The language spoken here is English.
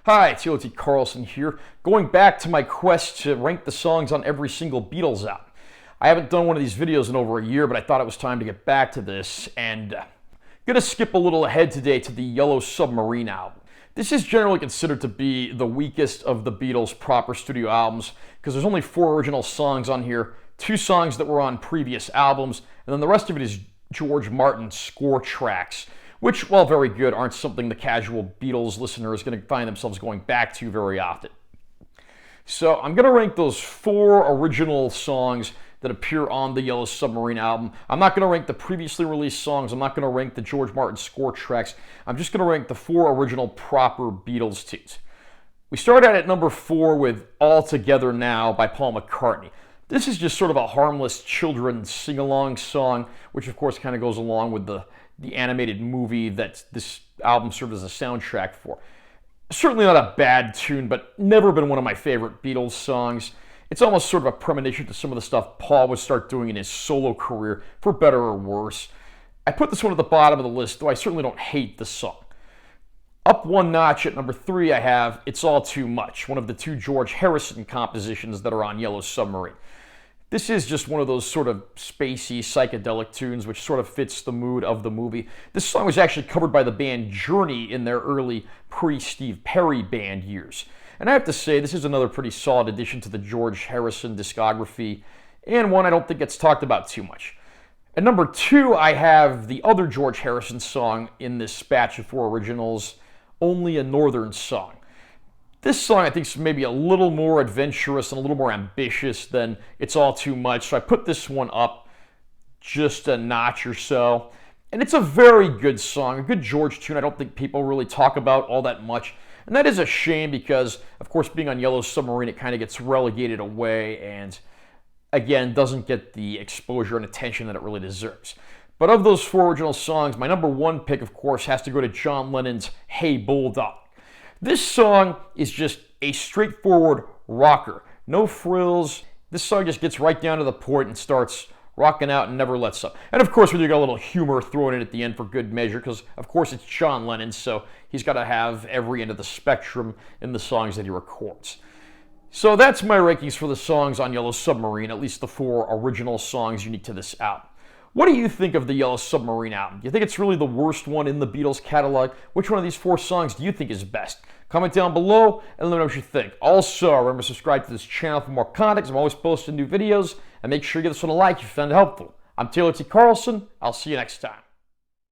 Hi, it's T. Carlson here, going back to my quest to rank the songs on every single Beatles album. I haven't done one of these videos in over a year, but I thought it was time to get back to this, and gonna skip a little ahead today to the Yellow Submarine album. This is generally considered to be the weakest of the Beatles' proper studio albums, because there's only 4 original songs on here, 2 songs that were on previous albums, and then the rest of it is George Martin's score tracks, which, while very good, aren't something the casual Beatles listener is going to find themselves going back to very often. So I'm going to rank those 4 original songs that appear on the Yellow Submarine album. I'm not going to rank the previously released songs. I'm not going to rank the George Martin score tracks. I'm just going to rank the 4 original proper Beatles tunes. We start out at number 4 with All Together Now by Paul McCartney. This is just sort of a harmless children's sing-along song, which of course kind of goes along with the animated movie that this album served as a soundtrack for. Certainly not a bad tune, but never been one of my favorite Beatles songs. It's almost sort of a premonition to some of the stuff Paul would start doing in his solo career, for better or worse. I put this one at the bottom of the list, though I certainly don't hate the song. Up one notch at number 3, I have It's All Too Much, one of the 2 George Harrison compositions that are on Yellow Submarine. This is just one of those sort of spacey, psychedelic tunes which sort of fits the mood of the movie. This song was actually covered by the band Journey in their early pre-Steve Perry band years. And I have to say, this is another pretty solid addition to the George Harrison discography, and one I don't think gets talked about too much. At number 2, I have the other George Harrison song in this batch of 4 originals, Only a Northern Song. This song, I think, is maybe a little more adventurous and a little more ambitious than It's All Too Much, so I put this one up just a notch or so. And it's a very good song, a good George tune I don't think people really talk about all that much. And that is a shame because, of course, being on Yellow Submarine, it kind of gets relegated away and, again, doesn't get the exposure and attention that it really deserves. But of those 4 original songs, my number 1 pick, of course, has to go to John Lennon's Hey Bulldog. This song is just a straightforward rocker. No frills. This song just gets right down to the point and starts rocking out and never lets up. And of course, we got a little humor thrown in at the end for good measure, because of course it's John Lennon, so he's got to have every end of the spectrum in the songs that he records. So that's my rankings for the songs on Yellow Submarine, at least the 4 original songs unique to this album. What do you think of the Yellow Submarine album? Do you think it's really the worst one in the Beatles catalog? Which one of these 4 songs do you think is best? Comment down below and let me know what you think. Also, remember to subscribe to this channel for more content. I'm always posting new videos. And make sure you give this one a like if you found it helpful. I'm Taylor T. Carlson. I'll see you next time.